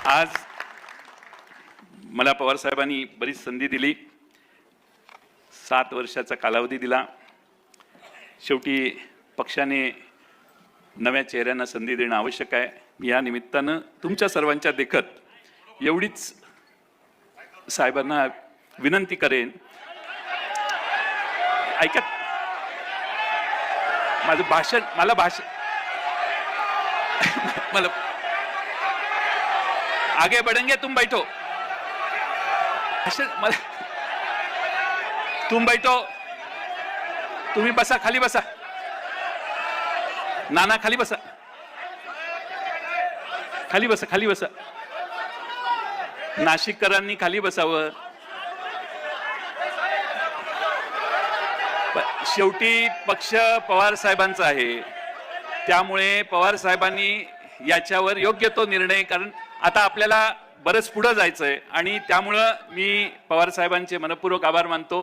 आज मला पवार साहेबांनी बरीच संधी दिली, 7 वर्षाचा कालावधी दिला। शेवटी पक्षाने नव्या चेहऱ्यांना संधी देणं आवश्यक आहे। मी या निमित्तानं तुमच्या सर्वांच्या देखत एवढीच साहेबांना विनंती करेन, ऐका माझं भाषण, मला आगे बढ़ेंगे, तुम बैठो, तुम बैठो, तुम्ही बसा, खाली बसा, नाना खाली बसा, खाली बसा, खाली बसा, नाशिककरांनी खाली बसावं। शेवटी पक्ष पवार साहेबांचा आहे, त्यामुळे पवार साहेबांनी याच्यावर योग्य तो निर्णय, कारण आता आपल्याला बरंच पुढे जायचंय आणि त्यामुळे मी पवार साहेबांचे मनपूर्वक आभार मानतो।